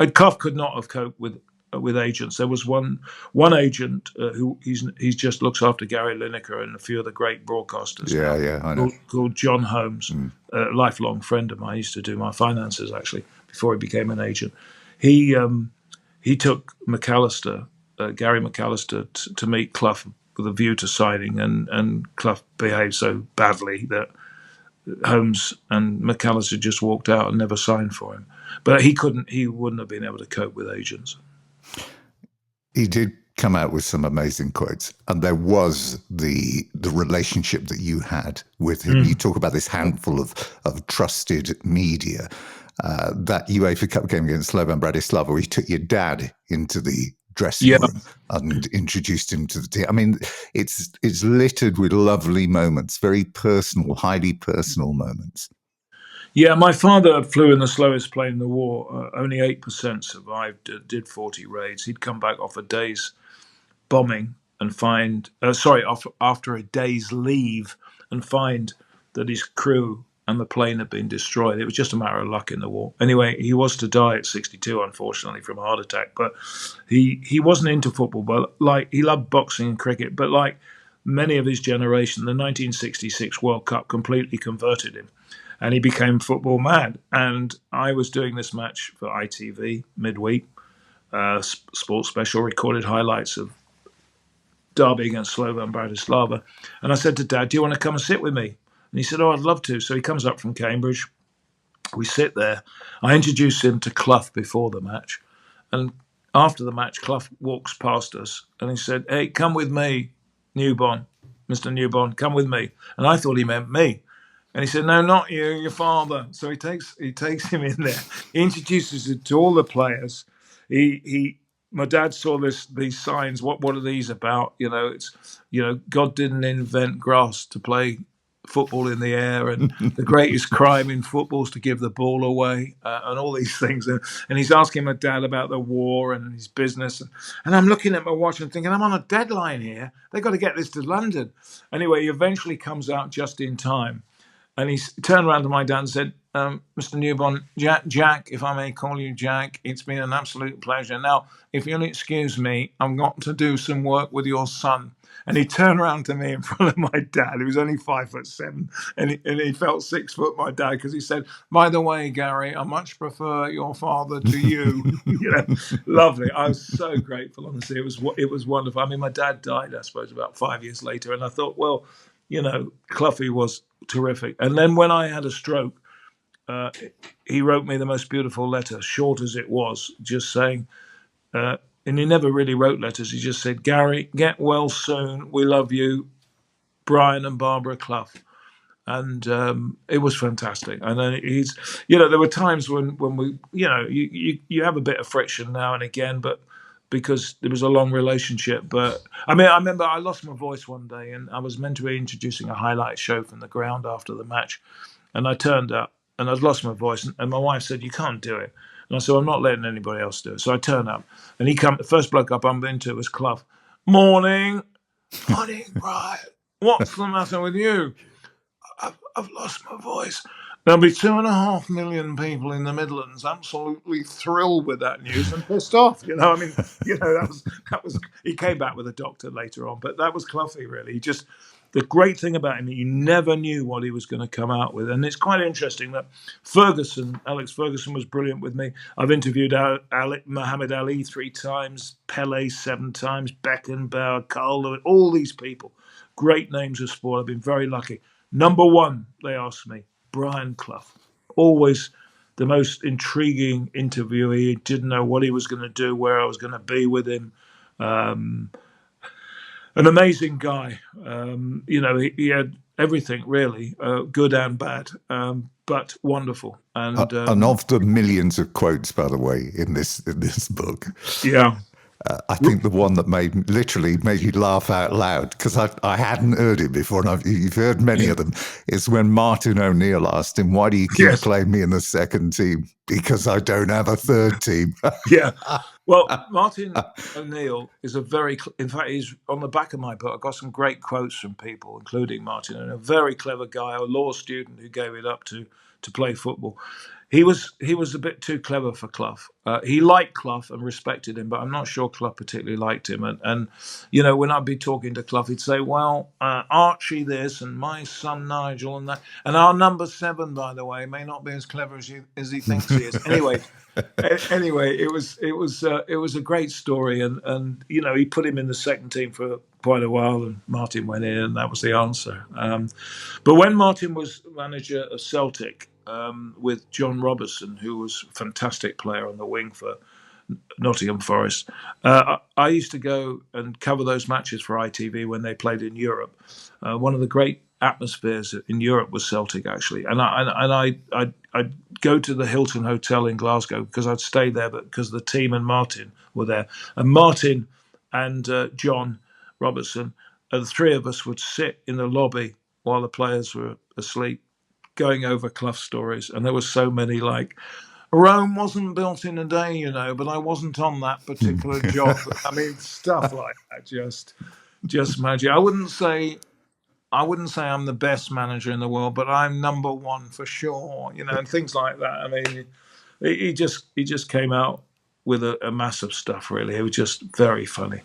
Clough could not have coped with agents. There was one agent who he's just looks after Gary Lineker and a few of the great broadcasters Yeah, now, yeah, I know. called John Holmes, Mm. a lifelong friend of mine. He used to do my finances actually before he became an agent. He he took McAllister, Gary McAllister, to meet Clough with a view to signing, and Clough behaved so badly that Holmes and McAllister just walked out and never signed for him. But he wouldn't have been able to cope with agents. He did come out with some amazing quotes, and there was the relationship that you had with him. You talk about this handful of trusted media. That UEFA Cup game against Slovan Bratislava, where he took your dad into the dressing Yeah, room and introduced him to the team. I mean, it's littered with lovely moments, very personal, highly personal moments. yeah. My father flew in the slowest plane in the war. Only 8% survived. Did 40 raids. He'd come back off a day's bombing and find after a day's leave and find that his crew and the plane had been destroyed. It was just a matter of luck in the war. Anyway, he was to die at 62, unfortunately, from a heart attack. But he wasn't into football, but like he loved boxing and cricket. But like many of his generation, the 1966 World Cup completely converted him, and he became football mad. And I was doing this match for ITV midweek, sports special, recorded highlights of derby against Slovan Bratislava. And I said to Dad, do you want to come and sit with me? And he said, oh, I'd love to. So he comes up from Cambridge. We sit there. I introduced him to Clough before the match. And after the match, Clough walks past us and he said, hey, come with me, Newbon, Mr. Newbon, come with me. And I thought he meant me. And he said, no, not you, your father. So he takes him in there. He introduces him to all the players. My dad saw these signs. What are these about? God didn't invent grass to play football in the air, and the greatest crime in football is to give the ball away, and all these things. And he's asking my dad about the war and his business. And I'm looking at my watch and thinking, I'm on a deadline here. They've got to get this to London. Anyway, he eventually comes out just in time. And he turned around to my dad and said, Mr. Newbon, Jack, if I may call you Jack, it's been an absolute pleasure. Now, if you'll excuse me, I've got to do some work with your son. And he turned around to me in front of my dad, who was only 5'7", and he felt 6 foot, my dad, because he said, by the way, Gary, I much prefer your father to you. Lovely. I was so grateful, honestly. It was wonderful. I mean, my dad died, I suppose, about 5 years later, and I thought, well, Cloughie was terrific. And then when I had a stroke, he wrote me the most beautiful letter, short as it was, just saying, and he never really wrote letters. He just said, Gary, get well soon. We love you, Brian and Barbara Clough. And it was fantastic. And then there were times when we, you have a bit of friction now and again, but because there was a long relationship. But I mean, I remember I lost my voice one day and I was meant to be introducing a highlight show from the ground after the match. And I turned up and I'd lost my voice. And my wife said, you can't do it. And I said, I'm not letting anybody else do it. So I turned up and the first bloke I bumped into was Clough. Morning, Brian. What's the matter with you? I've lost my voice. There'll be 2.5 million people in the Midlands absolutely thrilled with that news and pissed off. I mean, that was. He came back with a doctor later on, but that was Cloughie really. The great thing about him, you never knew what he was going to come out with, and it's quite interesting that Alex Ferguson was brilliant with me. I've interviewed Muhammad Ali 3 times, Pele 7 times, Beckenbauer, Carl Lewis, all these people, great names of sport. I've been very lucky. Number one, they asked me, Brian Clough. Always the most intriguing interviewee. He didn't know what he was going to do, where I was going to be with him. An amazing guy. He had everything, really, good and bad, but wonderful. And of the millions of quotes, by the way, in this book. Yeah. I think the one that made you laugh out loud, because I hadn't heard it before, and you've heard many of them, is when Martin O'Neill asked him, why do you keep playing me in the second team? Because I don't have a third team. Yeah. Well, Martin O'Neill is in fact, he's on the back of my book. I've got some great quotes from people, including Martin, and a very clever guy, a law student who gave it up to play football. he was a bit too clever for Clough. He liked Clough and respected him, but I'm not sure Clough particularly liked him. And when I'd be talking to Clough, he'd say, "Well, Archie this, and my son Nigel, and that, and our number 7, by the way, may not be as clever as he thinks he is." Anyway, it was a great story, and he put him in the second team for quite a while, and Martin went in, and that was the answer. But when Martin was manager of Celtic, with John Robertson, who was a fantastic player on the wing for Nottingham Forest, I used to go and cover those matches for ITV when they played in Europe. One of the great atmospheres in Europe was Celtic, actually, and I'd go to the Hilton Hotel in Glasgow because I'd stay there, but because the team and Martin were there, and Martin and John Robertson, the three of us would sit in the lobby while the players were asleep, going over Clough stories, and there were so many, like, Rome wasn't built in a day, but I wasn't on that particular job. I mean, stuff like that, just magic. I wouldn't say I'm the best manager in the world, but I'm number one for sure, and things like that. I mean, he just came out with a massive stuff. Really, it was just very funny.